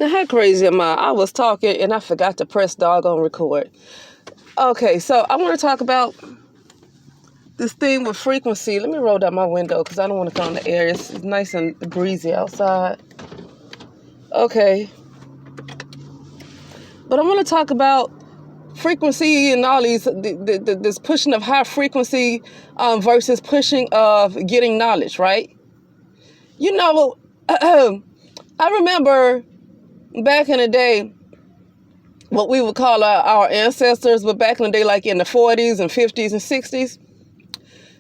Now, how crazy am I? I was talking and I forgot to press doggone record. Okay, so I want to talk about this thing with frequency. Let me roll down my window because I don't want to go in the air. It's nice and breezy outside. Okay. But I want to talk about frequency and all these, this pushing of high frequency versus pushing of getting knowledge, right? You know, I remember back in the day, what we would call our ancestors, but back in the day, like in the 40s and 50s and 60s,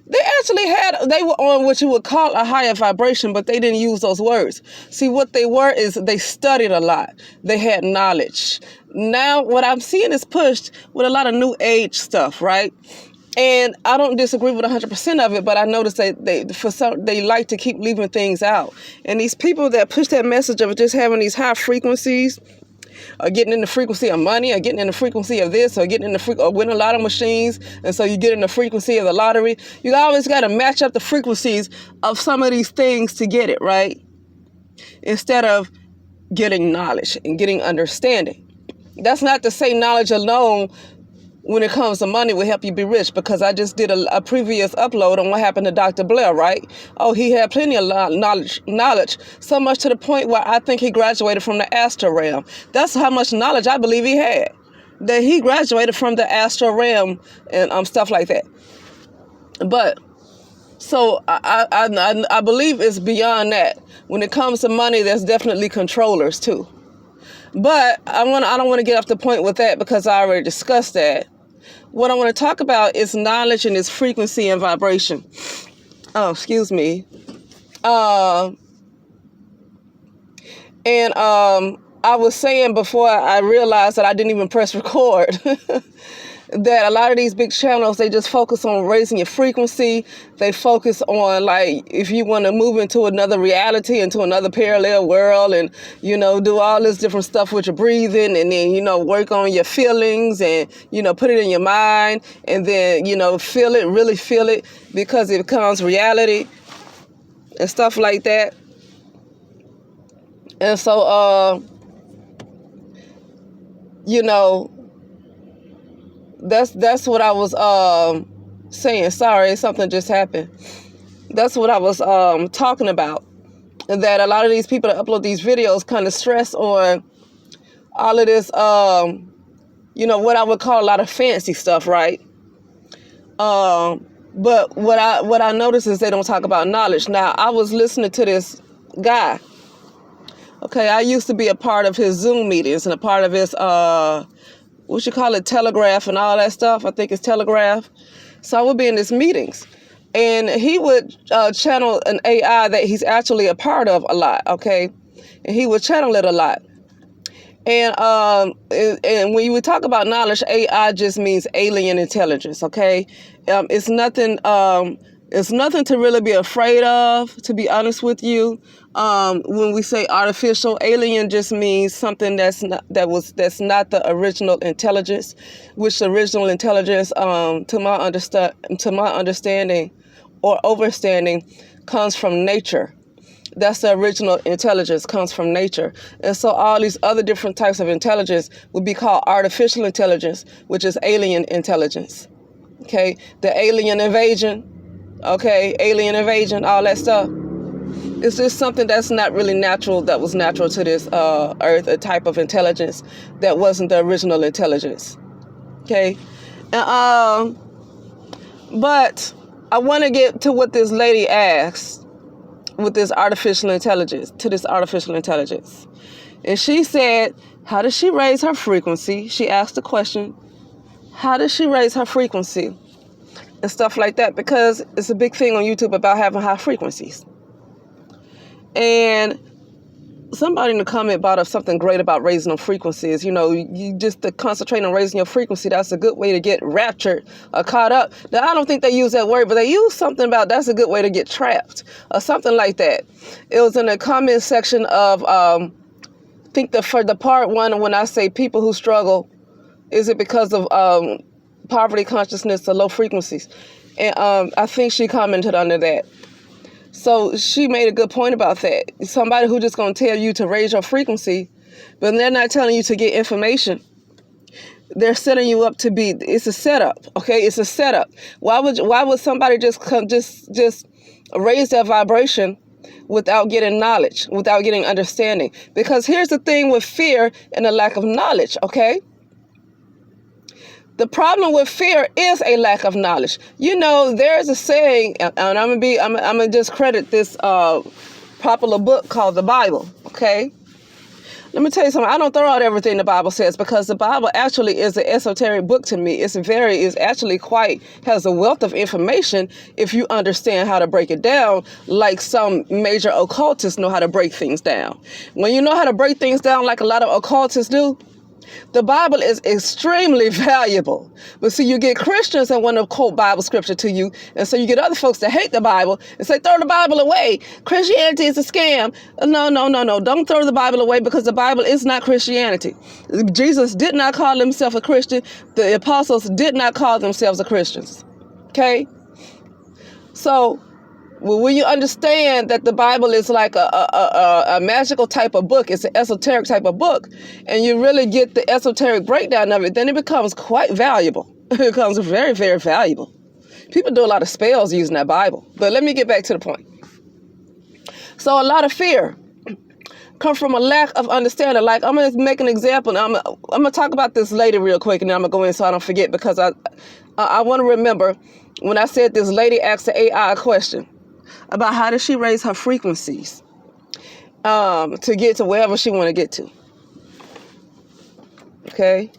they were on what you would call a higher vibration, but they didn't use those words. See, what they were is they studied a lot. They had knowledge. Now, what I'm seeing is pushed with a lot of new age stuff, right? And I don't disagree with 100% of it, but I noticed that they like to keep leaving things out. And these people that push that message of just having these high frequencies, or getting in the frequency of money, or getting in the frequency of this, or getting in the or winning a lot of machines, and so you get in the frequency of the lottery. You always got to match up the frequencies of some of these things to get it, right? Instead of getting knowledge and getting understanding. That's not to say knowledge alone when it comes to money will help you be rich, because I just did a previous upload on what happened to Dr. Blair, right? Oh, he had plenty of knowledge, so much to the point where I think he graduated from the astral realm. That's how much knowledge I believe he had, that he graduated from the astral realm and stuff like that. But so I believe it's beyond that. When it comes to money, there's definitely controllers too. But I don't want to get off the point with that because I already discussed that. What I want to talk about is knowledge and its frequency and vibration. Oh, excuse me. I was saying before I realized that I didn't even press record that a lot of these big channels, they just focus on raising your frequency. They focus on, like, if you want to move into another reality, into another parallel world, and, you know, do all this different stuff with your breathing, and then, you know, work on your feelings and, you know, put it in your mind, and then, you know, feel it, really feel it, because it becomes reality and stuff like that. And so, you know, that's what I was saying. Sorry, something just happened. That's what I was talking about. That a lot of these people that upload these videos kind of stress on all of this, you know, what I would call a lot of fancy stuff, right? But what I notice is they don't talk about knowledge. Now, I was listening to this guy. Okay, I used to be a part of his Zoom meetings and a part of his what you call it, Telegraph and all that stuff. I think it's Telegraph. So I would be in his meetings, and he would channel an AI that he's actually a part of a lot, okay? And he would channel it a lot. And when you would talk about knowledge, AI just means alien intelligence, okay? It's nothing to really be afraid of, to be honest with you. When we say artificial, alien just means something that's not the original intelligence, which the original intelligence, to my understanding or overstanding, comes from nature. That's the original intelligence, comes from nature. And so all these other different types of intelligence would be called artificial intelligence, which is alien intelligence. Okay, the alien invasion. Okay, alien invasion, all that stuff. It's just something that's not really natural, that was natural to this earth, a type of intelligence that wasn't the original intelligence. Okay, but I want to get to what this lady asked with this artificial intelligence, And she said, how does she raise her frequency? She asked the question, how does she raise her frequency? And stuff like that, because it's a big thing on YouTube about having high frequencies. And somebody in the comment brought up something great about raising them frequencies. You know, you just to concentrate on raising your frequency, that's a good way to get raptured or caught up. Now, I don't think they use that word, but they use something about that's a good way to get trapped or something like that. It was in the comment section of, I think for the part one, when I say people who struggle, is it because of poverty consciousness or low frequencies? And I think she commented under that. So she made a good point about that. Somebody who just going to tell you to raise your frequency But they're not telling you to get information. They're setting you up to be. It's a setup, okay? It's a setup. Why would somebody just raise their vibration without getting knowledge, without getting understanding? Because here's the thing with fear and the lack of knowledge, okay? The problem with fear is a lack of knowledge. You know, there's a saying, and I'm gonna discredit this popular book called the Bible, okay? Let me tell you something. I don't throw out everything the Bible says, because the Bible actually is an esoteric book to me. Has a wealth of information if you understand how to break it down, like some major occultists know how to break things down. When you know how to break things down like a lot of occultists do, the Bible is extremely valuable. But see, you get Christians that want to quote Bible scripture to you, and so you get other folks that hate the Bible and say, throw the Bible away. Christianity is a scam. No. Don't throw the Bible away, because the Bible is not Christianity. Jesus did not call himself a Christian. The apostles did not call themselves a Christians. Okay? So, when you understand that the Bible is like a magical type of book, it's an esoteric type of book, and you really get the esoteric breakdown of it, then it becomes quite valuable. It becomes very, very valuable. People do a lot of spells using that Bible. But let me get back to the point. So a lot of fear comes from a lack of understanding. Like, I'm going to make an example. I'm going to talk about this lady real quick, and then I'm going to go in so I don't forget, because I want to remember when I said this lady asked the AI a question about how does she raise her frequencies to get to wherever she want to get to. Okay?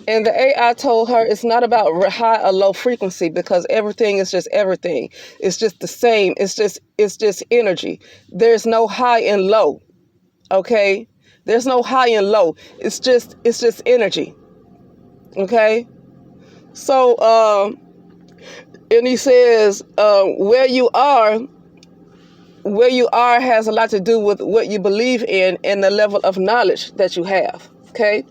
And the AI told her it's not about high or low frequency, because everything is just everything. It's just the same. It's just energy. There's no high and low. Okay? There's no high and low. It's just energy. Okay? So, and he says, where you are has a lot to do with what you believe in and the level of knowledge that you have. Okay?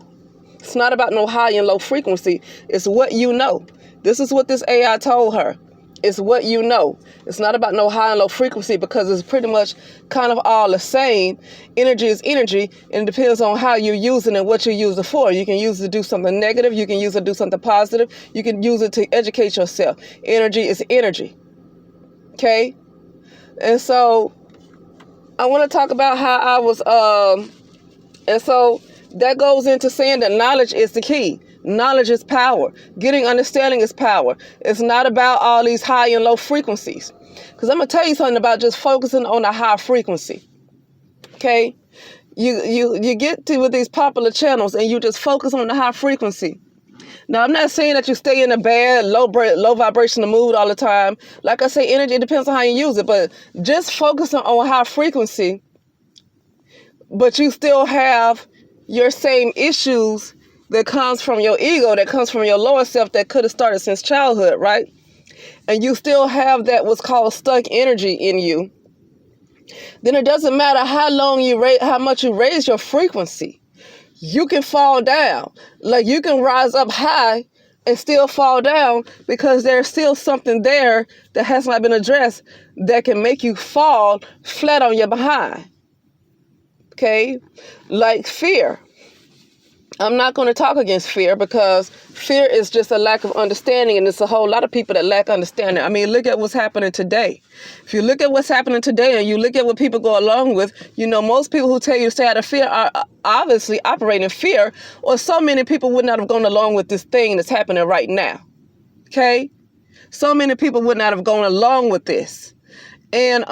It's not about no high and low frequency. It's what you know. This is what this AI told her. It's what you know. It's not about no high and low frequency, because it's pretty much kind of all the same. Energy is energy, and it depends on how you use it and what you use it for. You can use it to do something negative. You can use it to do something positive. You can use it to educate yourself. Energy is energy. Okay? And so I want to talk about how I was, and so that goes into saying that knowledge is the key. Knowledge is power. Getting understanding is power. It's not about all these high and low frequencies. Because I'm going to tell you something about just focusing on a high frequency. Okay? You get to with these popular channels and you just focus on the high frequency. Now, I'm not saying that you stay in a bad, low vibrational mood all the time. Like I say, energy, it depends on how you use it. But just focusing on high frequency, but you still have your same issues that comes from your ego, that comes from your lower self, that could have started since childhood, right? And you still have that what's called stuck energy in you. Then it doesn't matter how much you raise your frequency. You can fall down. Like, you can rise up high and still fall down, because there's still something there that has not been addressed that can make you fall flat on your behind. Okay? Like fear. I'm not going to talk against fear, because fear is just a lack of understanding, and it's a whole lot of people that lack understanding. I mean, look at what's happening today. If you look at what's happening today and you look at what people go along with, you know, most people who tell you to stay out of fear are obviously operating in fear, or so many people would not have gone along with this thing that's happening right now. Okay? So many people would not have gone along with this. And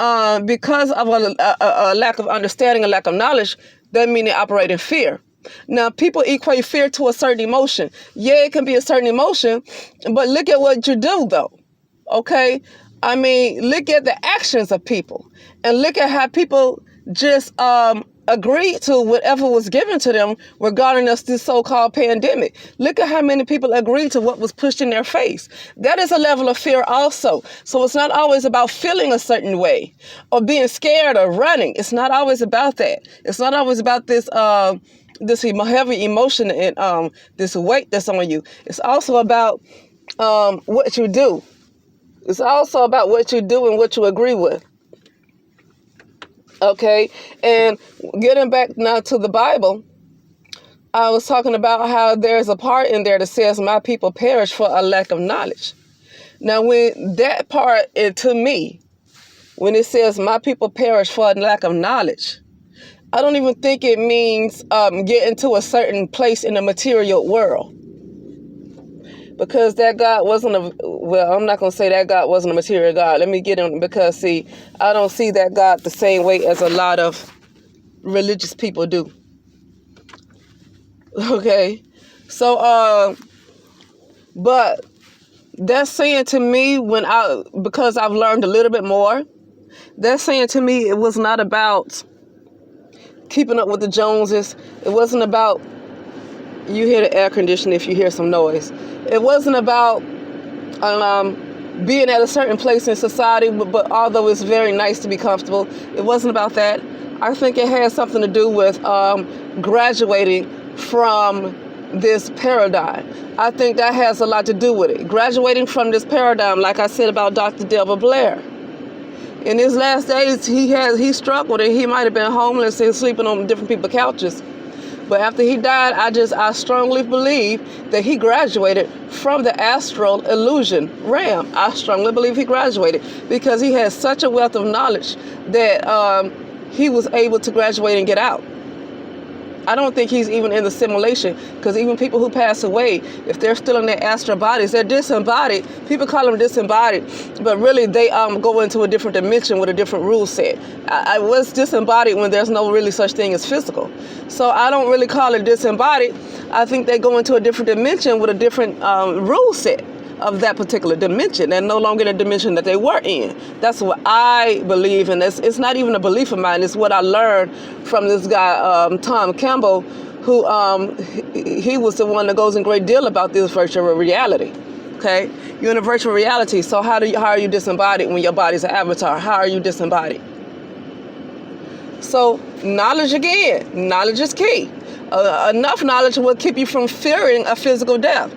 because of a lack of understanding, a lack of knowledge, that means they operate in fear. Now, people equate fear to a certain emotion. Yeah, it can be a certain emotion, but look at what you do, though. Okay? I mean, look at the actions of people, and look at how people just agreed to whatever was given to them regarding this so-called pandemic. Look at how many people agreed to what was pushed in their face. That is a level of fear also. So it's not always about feeling a certain way or being scared or running. It's not always about that. It's not always about this heavy emotion and this weight that's on you. It's also about what you do. It's also about what you do and what you agree with. Okay, and getting back now to the Bible, I was talking about how there's a part in there that says, my people perish for a lack of knowledge. Now, when that part, to me, when it says my people perish for a lack of knowledge, I don't even think it means getting to a certain place in the material world. Because that God wasn't I'm not going to say that God wasn't a material God. Let me get in, because, see, I don't see that God the same way as a lot of religious people do. Okay? So, but that's saying to me, because I've learned a little bit more, that's saying to me it was not about keeping up with the Joneses. It wasn't about, you hear the air conditioner if you hear some noise. It wasn't about being at a certain place in society, but although it's very nice to be comfortable, it wasn't about that. I think it has something to do with graduating from this paradigm. I think that has a lot to do with it. Graduating from this paradigm, like I said about Dr. Delbert Blair. In his last days, he struggled, and he might have been homeless and sleeping on different people's couches. But after he died, I strongly believe that he graduated from the astral illusion realm. I strongly believe he graduated because he had such a wealth of knowledge that he was able to graduate and get out. I don't think he's even in the simulation, because even people who pass away, if they're still in their astral bodies, they're disembodied. People call them disembodied, but really they go into a different dimension with a different rule set. I was disembodied when there's no really such thing as physical. So I don't really call it disembodied. I think they go into a different dimension with a different rule set of that particular dimension, and no longer the dimension that they were in. That's what I believe, and it's not even a belief of mine. It's what I learned from this guy, Tom Campbell, who he was the one that goes in great deal about this virtual reality. Okay, you're in a virtual reality. So how are you disembodied when your body's an avatar? How are you disembodied? So knowledge again. Knowledge is key. Enough knowledge will keep you from fearing a physical death.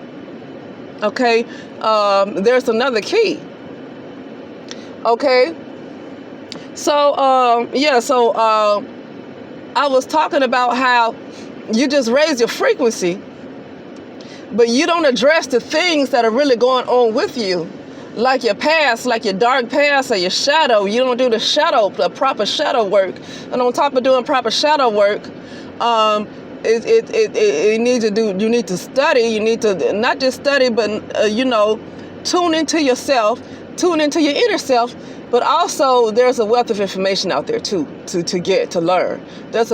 Okay, there's another key. Okay, so I was talking about how you just raise your frequency, but you don't address the things that are really going on with you, like your past, like your dark past or your shadow. You don't do the proper shadow work, and on top of doing proper shadow work, you need to study. You need to not just study, but tune into yourself, tune into your inner self. But also, there's a wealth of information out there too to learn. And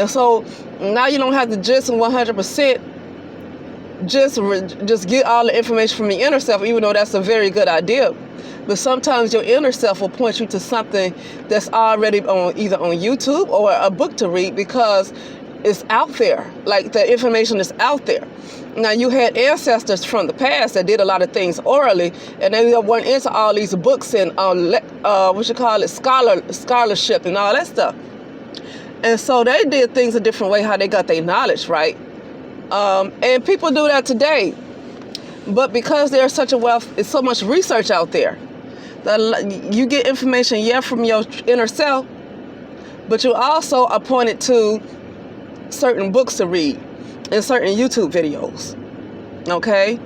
so now you don't have to just 100% just get all the information from your inner self, even though that's a very good idea. But sometimes your inner self will point you to something that's already either on YouTube or a book to read, because it's out there. Like, the information is out there. Now, you had ancestors from the past that did a lot of things orally, and they weren't into all these books and scholarship and all that stuff. And so they did things a different way, how they got their knowledge, right? And people do that today. But because there's such a wealth, it's so much research out there, that you get information, from your inner self, but you also are pointed to certain books to read and certain YouTube videos. Okay?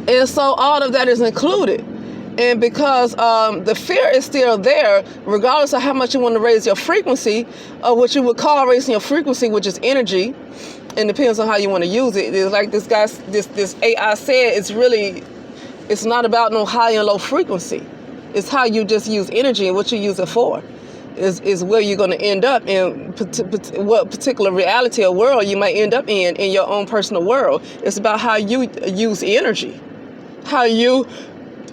And so all of that is included. And because the fear is still there, regardless of how much you want to raise your frequency, or what you would call raising your frequency, which is energy, and depends on how you want to use it. It's like this AI said, it's not about no high and low frequency. It's how you just use energy and what you use it for. Is where you're going to end up in, what particular reality or world you might end up in your own personal world. It's about how you use energy, how you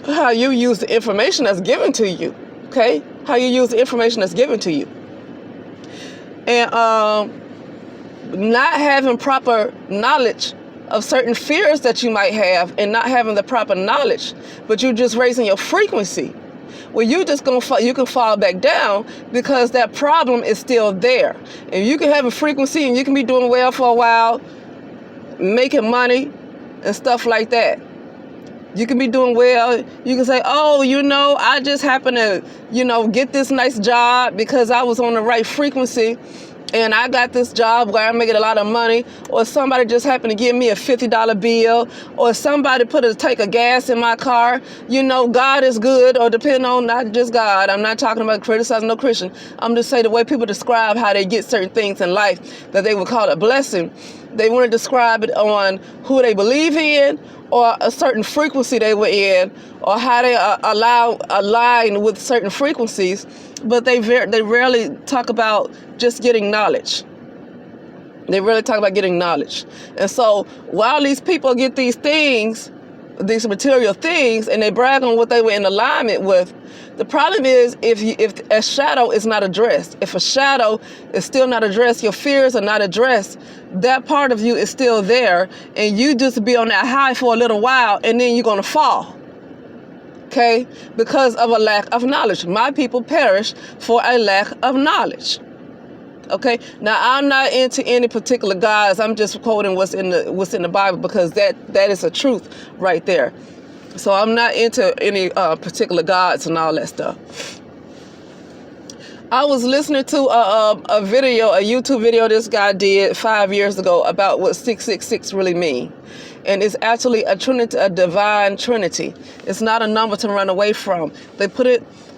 use the information that's given to you. Okay, how you use the information that's given to you, and not having proper knowledge of certain fears that you might have, and not having the proper knowledge, but you're just raising your frequency. Well, you can fall back down, because that problem is still there. And you can have a frequency and you can be doing well for a while, making money and stuff like that. You can be doing well. You can say, oh, I just happened to, get this nice job because I was on the right frequency and I got this job where I'm making a lot of money, or somebody just happened to give me a $50 bill, or somebody put a tank of gas in my car. God is good, or depending on not just God. I'm not talking about criticizing no Christian. I'm just saying the way people describe how they get certain things in life that they would call a blessing. They want to describe it on who they believe in, or a certain frequency they were in, or how they align with certain frequencies, but they rarely talk about just getting knowledge. They really talk about getting knowledge. And so while these people get these things, these material things, and they brag on what they were in alignment with, the problem is if a shadow is not addressed, if a shadow is still not addressed, your fears are not addressed, that part of you is still there, and you just be on that high for a little while, and then you're going to fall. Okay? Because of a lack of knowledge. My people perish for a lack of knowledge. Okay? Now, I'm not into any particular gods. I'm just quoting what's in the Bible, because that is a truth right there. So I'm not into any particular gods and all that stuff. I was listening to a YouTube video this guy did 5 years ago about what 666 really mean. And it's actually a trinity, a divine trinity. It's not a number to run away from.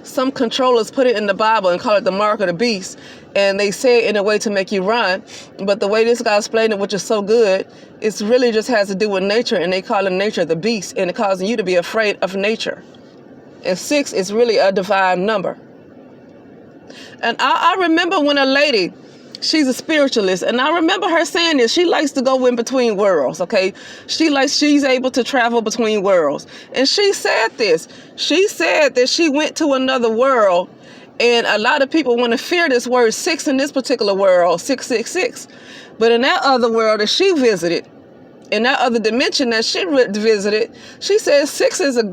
Some controllers put it in the Bible and call it the mark of the beast. And they say it in a way to make you run. But the way this guy explained it, which is so good, it really just has to do with nature. And they call it nature the beast. And it causes you to be afraid of nature. And 6 is really a divine number. And I remember when a lady, she's a spiritualist, and I remember her saying this. She likes to go in between worlds, okay? She's able to travel between worlds. And she said this. She said that she went to another world, and a lot of people want to fear this word 6 in this particular world, 666. But in that other world that she visited, in that other dimension that she visited, she said 6 is a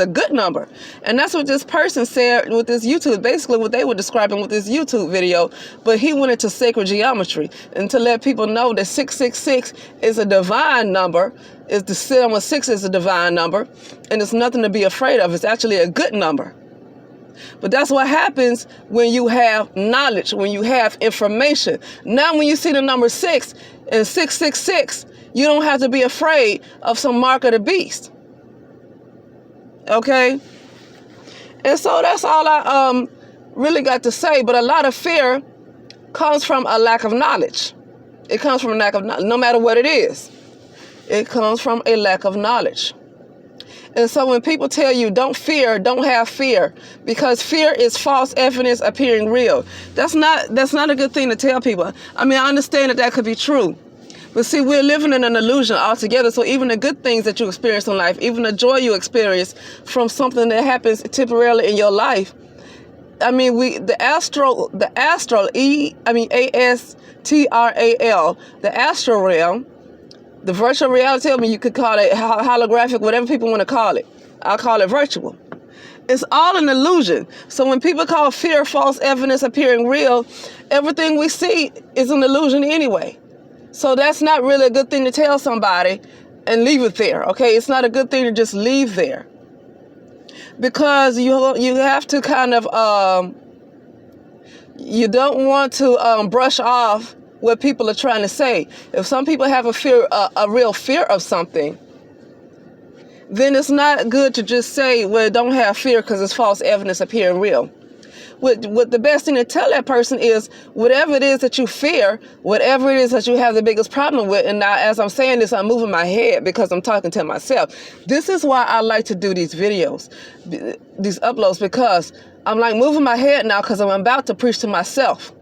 good number. And that's what this person said with this YouTube, basically what they were describing with this YouTube video. But he went into sacred geometry and to let people know that 666 is a divine number. The number 6 is a divine number, and it's nothing to be afraid of. It's actually a good number. But that's what happens when you have knowledge, when you have information. Now when you see the number 6 and 666, you don't have to be afraid of some mark of the beast. Okay? And so that's all I really got to say. But a lot of fear comes from a lack of knowledge. It comes from a lack of knowledge, no matter what it is. It comes from a lack of knowledge. And so when people tell you don't fear, don't have fear, because fear is false evidence appearing real. That's not a good thing to tell people. I mean, I understand that could be true. But see, we're living in an illusion altogether. So even the good things that you experience in life, even the joy you experience from something that happens temporarily in your life, I mean, the astral, ASTRAL, the astral realm, the virtual reality, I mean, you could call it holographic, whatever people want to call it. I'll call it virtual. It's all an illusion. So when people call fear false evidence appearing real, everything we see is an illusion anyway. So that's not really a good thing to tell somebody and leave it there, okay? It's not a good thing to just leave there. Because you have to kind of, you don't want to brush off what people are trying to say. If some people have a real fear of something, then it's not good to just say, well, don't have fear because it's false evidence appearing real. What the best thing to tell that person is, whatever it is that you fear, whatever it is that you have the biggest problem with, and now as I'm saying this, I'm moving my head because I'm talking to myself. This is why I like to do these videos, these uploads, because I'm like moving my head now because I'm about to preach to myself.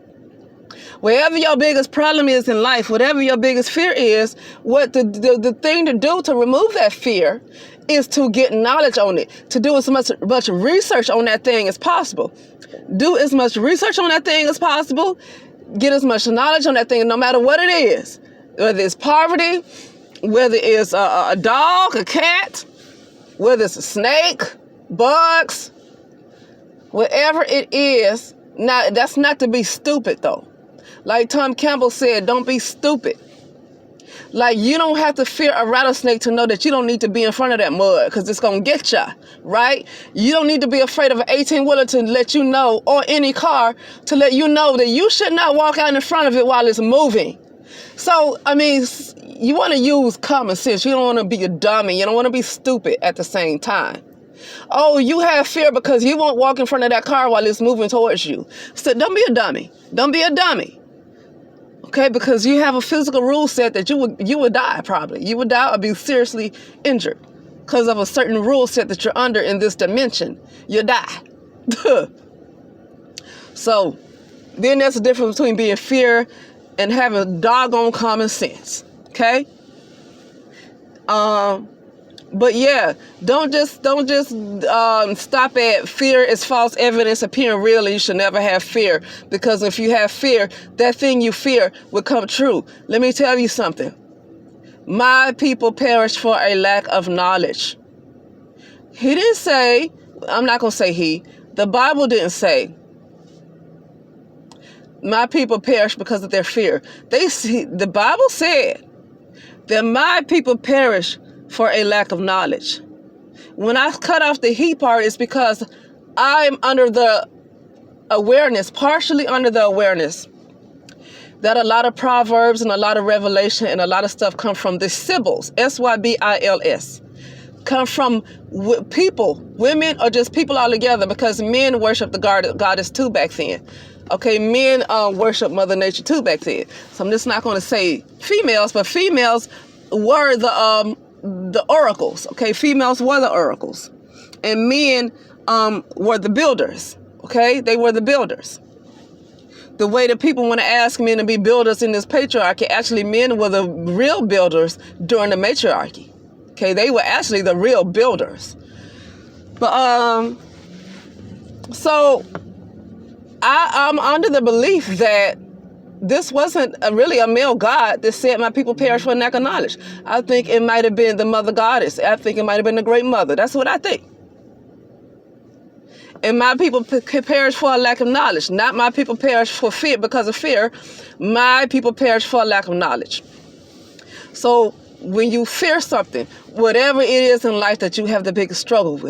Wherever your biggest problem is in life, whatever your biggest fear is, what the thing to do to remove that fear is to get knowledge on it, to do as much research on that thing as possible. Do as much research on that thing as possible. Get as much knowledge on that thing, no matter what it is. Whether it's poverty, whether it's a dog, a cat, whether it's a snake, bugs, whatever it is. Now, that's not to be stupid, though. Like Tom Campbell said, don't be stupid. Like, you don't have to fear a rattlesnake to know that you don't need to be in front of that mud because it's going to get you, right? You don't need to be afraid of an 18-wheeler to let you know, or any car to let you know that you should not walk out in front of it while it's moving. So, I mean, you want to use common sense. You don't want to be a dummy. You don't want to be stupid at the same time. Oh, you have fear because you won't walk in front of that car while it's moving towards you. So don't be a dummy. Don't be a dummy. Okay, because you have a physical rule set that you would die probably. You would die or be seriously injured because of a certain rule set that you're under in this dimension. You die. So then there's a difference between being fear and having doggone common sense. Okay? But yeah, don't just stop at fear is false evidence appearing real, and you should never have fear, because if you have fear, that thing you fear will come true. Let me tell you something. My people perish for a lack of knowledge. He didn't say, I'm not going to say he, the Bible didn't say, my people perish because of their fear. The Bible said that my people perish for a lack of knowledge. When I cut off the he part, it's because I'm under the awareness, partially under the awareness, that a lot of Proverbs and a lot of Revelation and a lot of stuff come from the Sibyls, Sybils, come from people, women, or just people all together, because men worship the goddess too back then. Okay, men worship Mother Nature too back then. So I'm just not going to say females, but females were the oracles. Okay, females were the oracles, and men were the builders. Okay, they were the builders. The way that people want to ask men to be builders in this patriarchy, actually men were the real builders during the matriarchy. Okay, they were actually the real builders. But so I'm under the belief that this wasn't really a male god that said my people perish for a lack of knowledge. I think it might have been the mother goddess. I think it might have been the great mother. That's what I think. And my people perish for a lack of knowledge. Not my people perish for fear, because of fear. My people perish for a lack of knowledge. So when you fear something, whatever it is in life that you have the biggest struggle with,